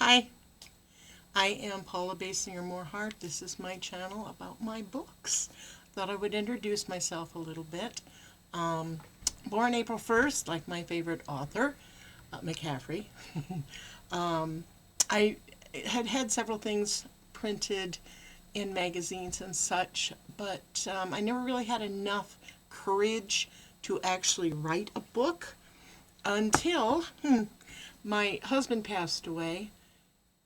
Hi, I am Paula Basinger Moorhart. This is my channel about my books. Thought I would introduce myself a little bit. Um, Born April 1st, like my favorite author, McCaffrey. um, I had several things printed in magazines and such, but I never really had enough courage to actually write a book until my husband passed away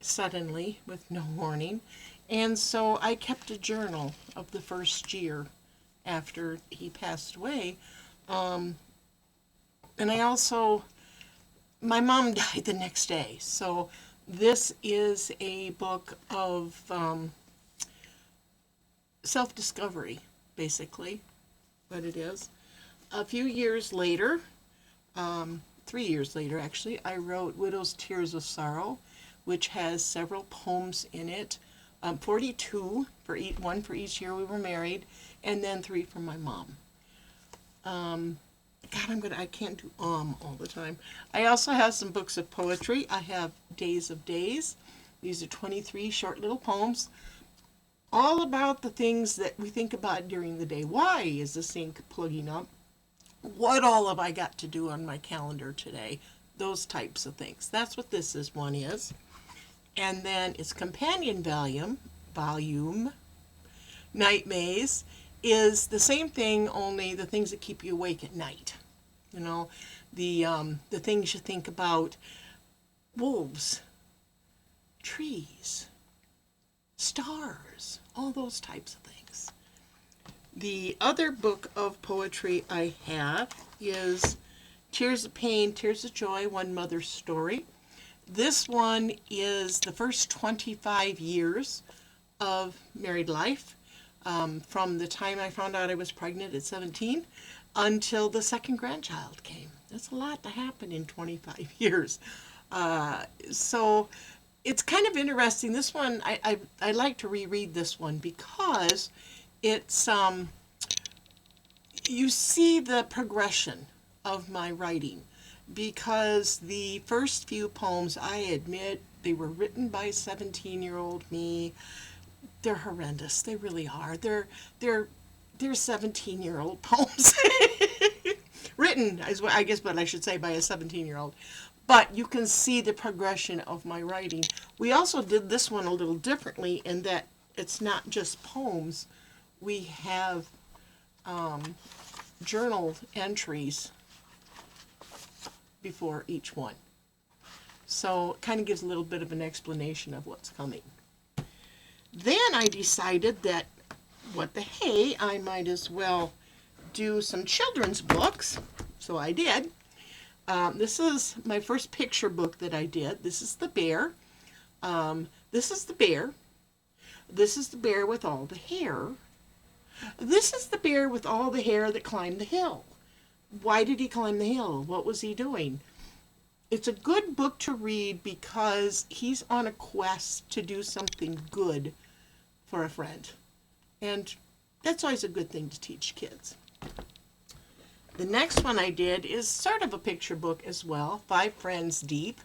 suddenly with no warning. And so I kept a journal of the first year after he passed away. Um, and I also, my mom died the next day. So this is a book of self discovery, basically, what it is. A few years later, 3 years later actually, I wrote Widow's Tears of Sorrow, which has several poems in it. 42 for one for each year we were married, and then 3 for my mom. God, I can't do all the time. I also have some books of poetry. I have Days of Days. These are 23 short little poems, all about the things that we think about during the day. Why is the sink plugging up? What all have I got to do on my calendar today? Those types of things. That's what this is. One is. And then its companion volume, Night Maze, is the same thing, only the things that keep you awake at night. You know, the things you think about: wolves, trees, stars, all those types of things. The other book of poetry I have is Tears of Pain, Tears of Joy, One Mother's Story. This one is the first 25 years of married life, from the time I found out I was pregnant at 17 until the second grandchild came. That's a lot to happen in 25 years. So it's kind of interesting. This one, I like to reread this one because it's, you see the progression of my writing, because the first few poems, I admit, they were written by 17-year-old me. They're horrendous. They really are. They're 17-year-old poems. Written, I guess what I should say, by a 17-year-old. But you can see the progression of my writing. We also did this one a little differently in that it's not just poems. We have journal entries before each one. So it kind of gives a little bit of an explanation of what's coming. Then I decided that, what the hey, I might as well do some children's books. So I did. This is my first picture book that I did. This is the bear. This is the bear. This is the bear with all the hair. This is the bear with all the hair that climbed the hill. Why did he climb the hill? What was he doing? It's a good book to read because he's on a quest to do something good for a friend. And that's always a good thing to teach kids. The next one I did is sort of a picture book as well, 5 Friends Deep.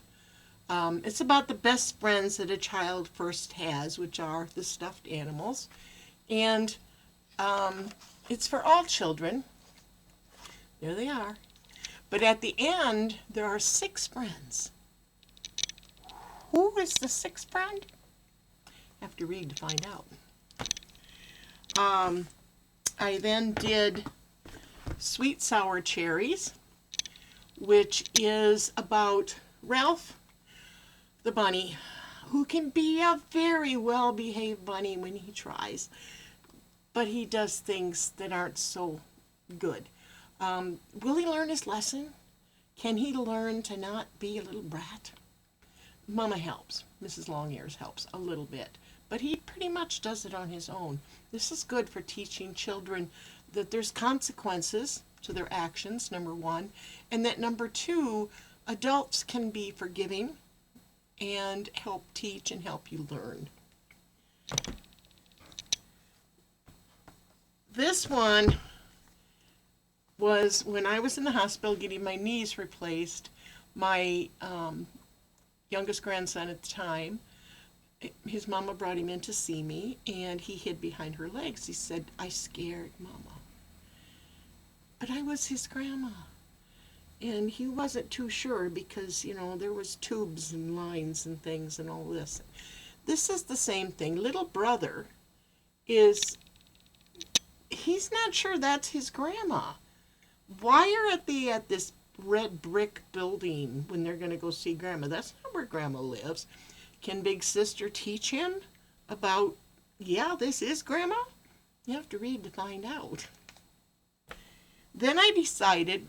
It's about the best friends that a child first has, which are the stuffed animals. And it's for all children. There they are. But at the end, there are 6 friends. Who is the 6th friend? Have to read to find out. I then did Sweet Sour Cherries, which is about Ralph the bunny, who can be a very well-behaved bunny when he tries, but he does things that aren't so good. Will he learn his lesson? Can he learn to not be a little brat? Mama helps. Mrs. Longears helps a little bit, but he pretty much does it on his own. This is good for teaching children that there's consequences to their actions, number one, and that number two, adults can be forgiving and help teach and help you learn. This one was when I was in the hospital getting my knees replaced. My youngest grandson at the time, his mama brought him in to see me, and he hid behind her legs. He said, "I scared Mama." But I was his grandma. And he wasn't too sure because, there was tubes and lines and things and all this. This is the same thing. Little brother he's not sure that's his grandma. Why are they at this red brick building when they're going to go see Grandma? That's not where Grandma lives. Can Big Sister teach him about, yeah, this is Grandma? You have to read to find out. Then I decided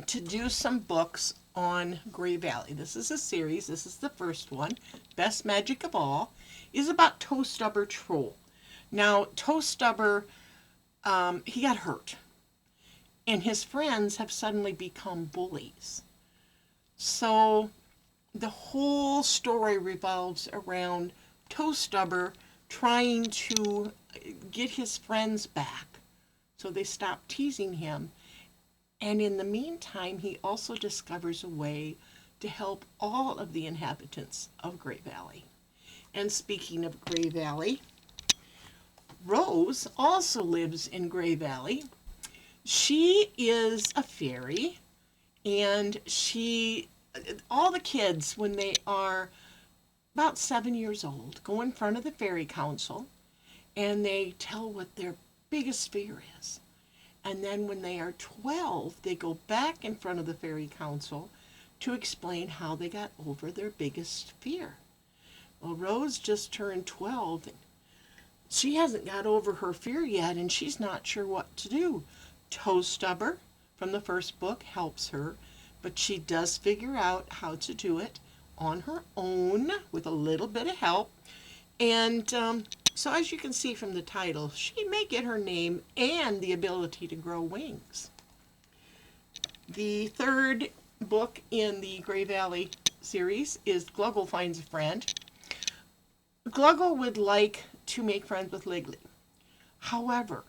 to do some books on Grey Valley. This is a series. This is the first one. Best Magic of All is about Toe Stubber Troll. Now, Toe Stubber, he got hurt. And his friends have suddenly become bullies. So the whole story revolves around Toe Stubber trying to get his friends back. So they stop teasing him. And in the meantime, he also discovers a way to help all of the inhabitants of Grey Valley. And speaking of Grey Valley, Rose also lives in Grey Valley. She is a fairy, and all the kids, when they are about 7 years old, go in front of the fairy council, and they tell what their biggest fear is. And then when they are 12, they go back in front of the fairy council to explain how they got over their biggest fear. Well, Rose just turned 12. And she hasn't got over her fear yet, and she's not sure what to do. Toe Stubber from the first book helps her, but she does figure out how to do it on her own with a little bit of help. And so as you can see from the title, she may get her name and the ability to grow wings. The third book in the Grey Valley series is Gluggle Finds a Friend. Gluggle would like to make friends with Liggly. However,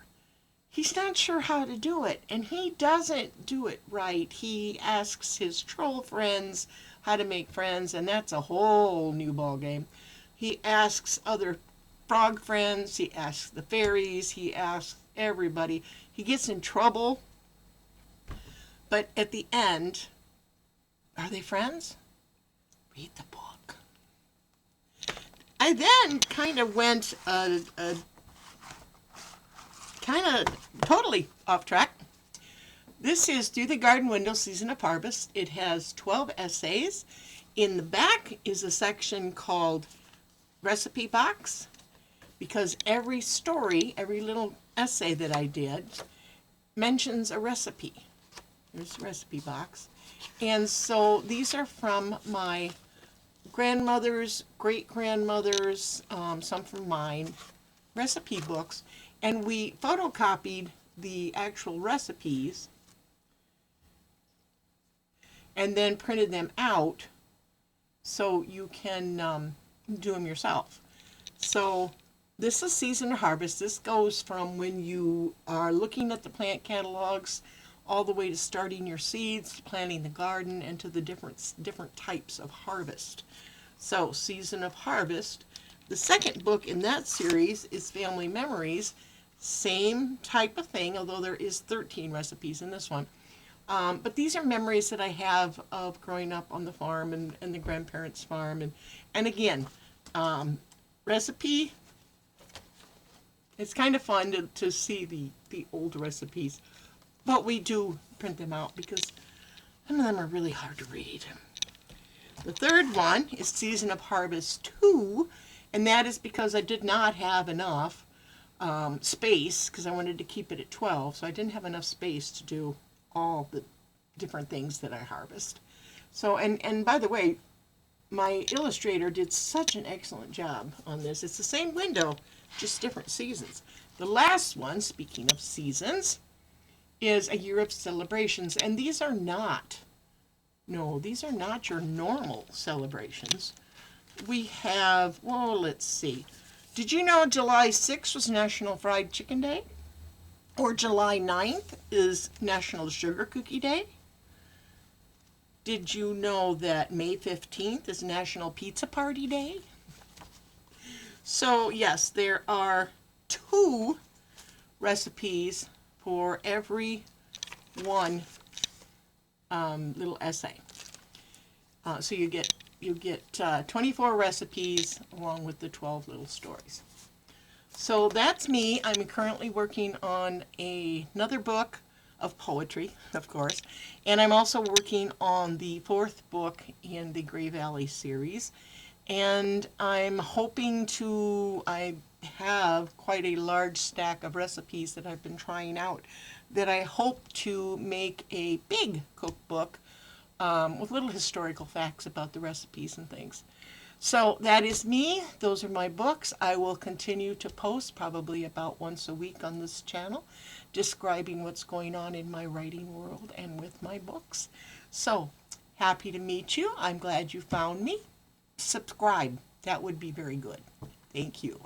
he's not sure how to do it, and he doesn't do it right. He asks his troll friends how to make friends, and that's a whole new ball game. He asks other frog friends, he asks the fairies, he asks everybody. He gets in trouble, but at the end, are they friends? Read the book. I then kind of went totally off track. This is Through the Garden Window, Season of Harvest. It has 12 essays. In the back is a section called Recipe Box, because every story, every little essay that I did mentions a recipe. There's a recipe box. And so these are from my grandmother's, great-grandmother's, some from mine, recipe books. And we photocopied the actual recipes and then printed them out so you can do them yourself. So this is Season of Harvest. This goes from when you are looking at the plant catalogs all the way to starting your seeds, planting the garden, and to the different types of harvest. So Season of Harvest. The second book in that series is Family Memories. Same type of thing, although there is 13 recipes in this one. But these are memories that I have of growing up on the farm and the grandparents' farm. And again, recipe, it's kind of fun to see the old recipes. But we do print them out because some of them are really hard to read. The third one is Season of Harvest 2, and that is because I did not have enough space, because I wanted to keep it at 12, so I didn't have enough space to do all the different things that I harvest. So, and by the way, my illustrator did such an excellent job on this. It's the same window, just different seasons. The last one, speaking of seasons, is A Year of Celebrations, and these are not your normal celebrations. We have, well, let's see. Did you know July 6th was National Fried Chicken Day? Or July 9th is National Sugar Cookie Day? Did you know that May 15th is National Pizza Party Day? So, yes, there are 2 recipes for every one little essay. So you get 24 recipes along with the 12 little stories. So that's me. I'm currently working on another book of poetry, of course, and I'm also working on the 4th book in the Gray Valley series. And I'm hoping I have quite a large stack of recipes that I've been trying out that I hope to make a big cookbook with little historical facts about the recipes and things. So that is me. Those are my books. I will continue to post probably about once a week on this channel, describing what's going on in my writing world and with my books. So happy to meet you. I'm glad you found me. Subscribe. That would be very good. Thank you.